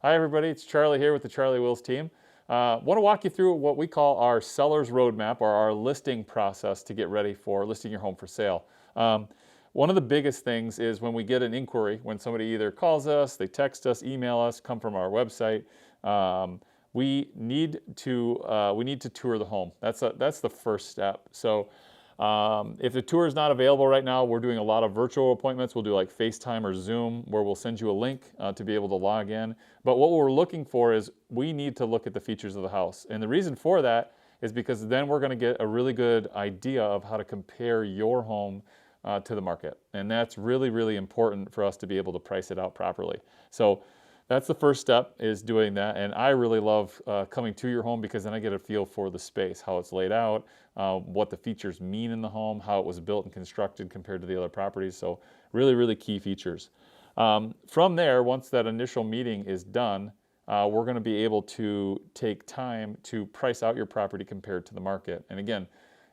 Hi everybody, it's Charlie here with the Charlie Wills team. Want to walk you through what we call our seller's roadmap or our listing process to get ready for listing your home for sale. One of the biggest things is when we get an inquiry, when somebody either calls us, they text us, email us, come from our website, we need to tour the home. That's the first step. So if the tour is not available right now, we're doing a lot of virtual appointments. We'll do like FaceTime or Zoom where we'll send you a link to be able to log in. But what we're looking for is we need to look at the features of the house. And the reason for that is because then we're going to get a really good idea of how to compare your home to the market. And that's really, really important for us to be able to price it out properly. So that's the first step, is doing that. And I really love coming to your home because then I get a feel for the space, how it's laid out, what the features mean in the home, how it was built and constructed compared to the other properties. So really, really key features. From there, once that initial meeting is done, we're going to be able to take time to price out your property compared to the market. And again,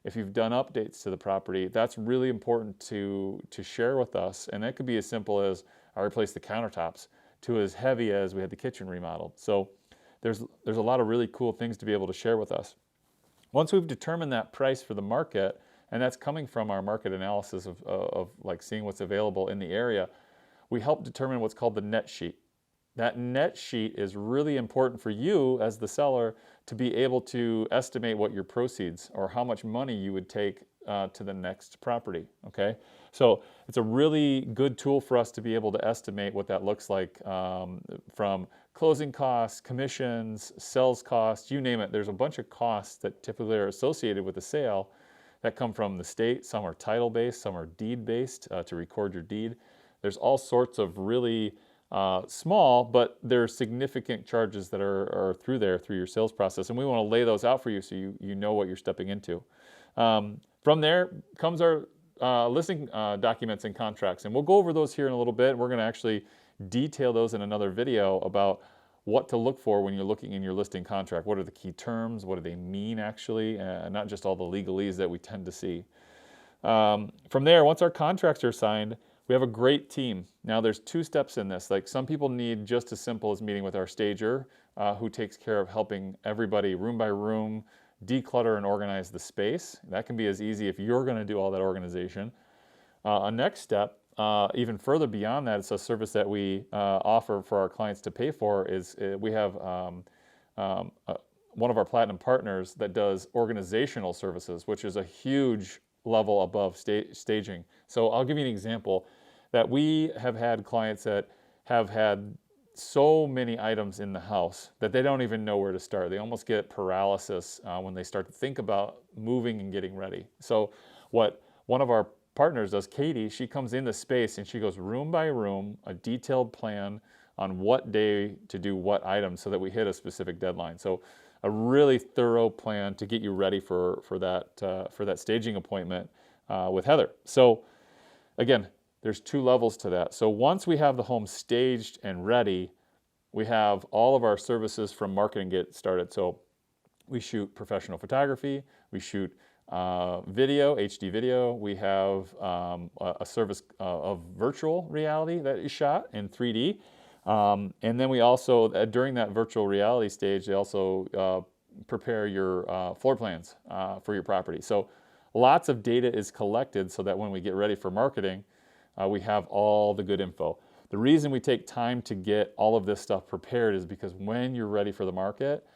if you've done updates to the property, that's really important to share with us. And that could be as simple as I replaced the countertops to as heavy as we had the kitchen remodeled. So there's a lot of really cool things to be able to share with us. Once we've determined that price for the market, and that's coming from our market analysis of like seeing what's available in the area, we help determine what's called the net sheet. That net sheet is really important for you as the seller to be able to estimate what your proceeds or how much money you would take to the next property, okay? So it's a really good tool for us to be able to estimate what that looks like from closing costs, commissions, sales costs, you name it. There's a bunch of costs that typically are associated with a sale that come from the state. Some are title-based, some are deed-based to record your deed. There's all sorts of really small, but there are significant charges that are through your sales process, and we want to lay those out for you so you know what you're stepping into. From there comes our listing documents and contracts, and we'll go over those here in a little bit. We're going to actually detail those in another video about what to look for when you're looking in your listing contract. What are the key terms? What do they mean actually? Not just all the legalese that we tend to see. From there, once our contracts are signed, we have a great team. Now there's two steps in this. Like some people need just as simple as meeting with our stager who takes care of helping everybody room by room declutter and organize the space. That can be as easy if you're going to do all that organization. A next step, even further beyond that, it's a service that we offer for our clients to pay for is we have one of our platinum partners that does organizational services, which is a huge level above staging. So I'll give you an example that we have had clients that have had so many items in the house that they don't even know where to start. They almost get paralysis when they start to think about moving and getting ready. So what one of our partners does, Katie, she comes in the space and she goes room by room, a detailed plan on what day to do what items so that we hit a specific deadline. So a really thorough plan to get you ready for that staging appointment with Heather. So again, there's two levels to that. So once we have the home staged and ready, we have all of our services from marketing get started. So we shoot professional photography, we shoot video, HD video. We have a service of virtual reality that is shot in 3D. And then we also, during that virtual reality stage, they also prepare your floor plans for your property. So lots of data is collected so that when we get ready for marketing, we have all the good info. The reason we take time to get all of this stuff prepared is because when you're ready for the market,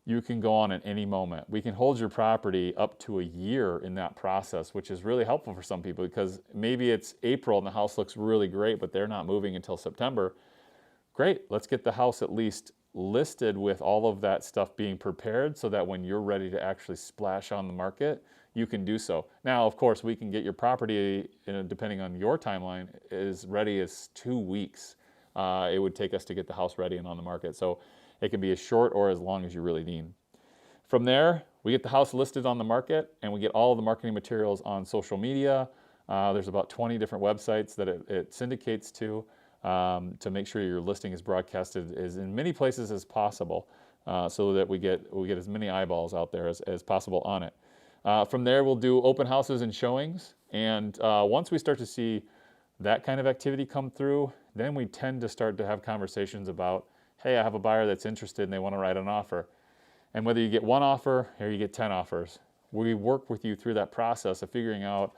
you can go on at any moment. We can hold your property up to a year in that process, which is really helpful for some people because maybe it's April and the house looks really great, but they're not moving until September. Great, let's get the house at least listed with all of that stuff being prepared so that when you're ready to actually splash on the market, you can do so. Now, of course, we can get your property, depending on your timeline, as ready as 2 weeks. It would take us to get the house ready and on the market. So it can be as short or as long as you really need. From there, we get the house listed on the market and we get all of the marketing materials on social media. There's about 20 different websites that it syndicates to make sure your listing is broadcasted as in many places as possible so that we get as many eyeballs out there as possible on it. From there, we'll do open houses and showings. And once we start to see that kind of activity come through, then we tend to start to have conversations about hey, I have a buyer that's interested and they want to write an offer. And whether you get one offer or you get 10 offers, we work with you through that process of figuring out,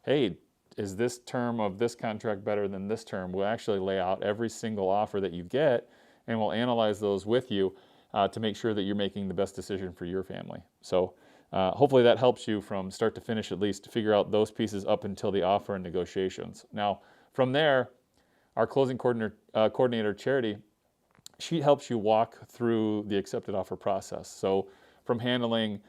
hey, is this term of this contract better than this term? We'll actually lay out every single offer that you get, and we'll analyze those with you to make sure that you're making the best decision for your family. So hopefully that helps you from start to finish, at least to figure out those pieces up until the offer and negotiations. Now, from there, our closing coordinator, Charity, she helps you walk through the accepted offer process. So from handling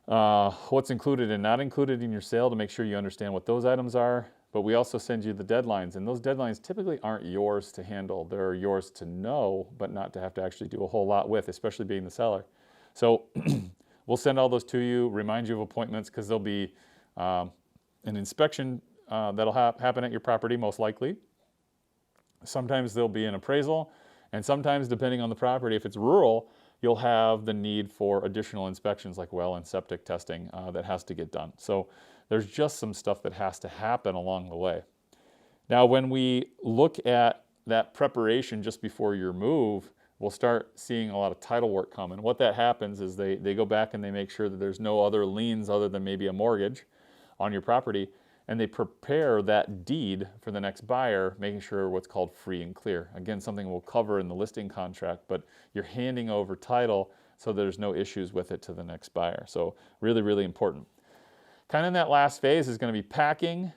what's included and not included in your sale to make sure you understand what those items are, but we also send you the deadlines, and those deadlines typically aren't yours to handle. They're yours to know, but not to have to actually do a whole lot with, especially being the seller. So we'll send all those to you, remind you of appointments, because there'll be an inspection that'll happen at your property, most likely. Sometimes there'll be an appraisal, and sometimes, depending on the property, if it's rural, you'll have the need for additional inspections like well and septic testing that has to get done. So there's just some stuff that has to happen along the way. Now, when we look at that preparation just before your move, we'll start seeing a lot of title work come. And what that happens is they go back and they make sure that there's no other liens other than maybe a mortgage on your property, and they prepare that deed for the next buyer, making sure what's called free and clear. Again, something we'll cover in the listing contract, but you're handing over title so there's no issues with it to the next buyer. So really, really important. Kind of in that last phase is going to be packing,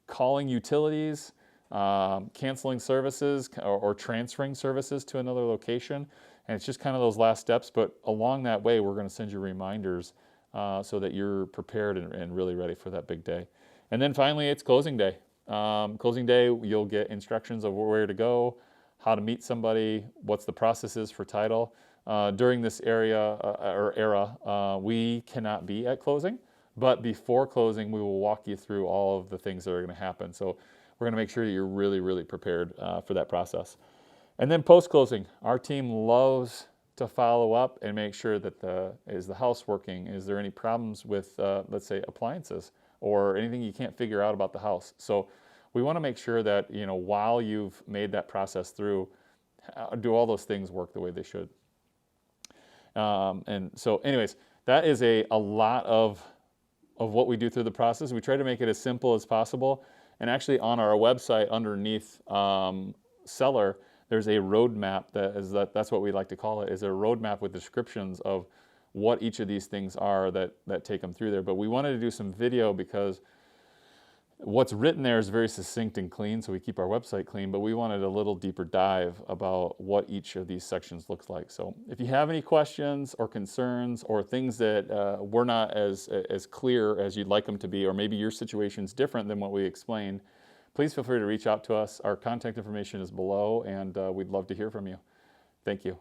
calling utilities, canceling services or transferring services to another location. And it's just kind of those last steps, but along that way, we're going to send you reminders so that you're prepared and really ready for that big day. And then finally, it's closing day. Closing day, you'll get instructions of where to go, how to meet somebody, what's the process is for title. During this era, we cannot be at closing, but before closing, we will walk you through all of the things that are going to happen. So we're going to make sure that you're really, really prepared for that process. And then post-closing, our team loves to follow up and make sure that is the house working? Is there any problems with, let's say, appliances? Or anything you can't figure out about the house. So we want to make sure that, while you've made that process through, do all those things work the way they should. And so anyways, that is a lot of what we do through the process. We try to make it as simple as possible. And actually on our website underneath seller, there's a roadmap that's what we like to call it, is a roadmap with descriptions of what each of these things are that take them through there. But we wanted to do some video because what's written there is very succinct and clean, so we keep our website clean, but we wanted a little deeper dive about what each of these sections looks like. So if you have any questions or concerns or things that were not as clear as you'd like them to be, or maybe your situation's different than what we explained, please feel free to reach out to us. Our contact information is below, and we'd love to hear from you. Thank you.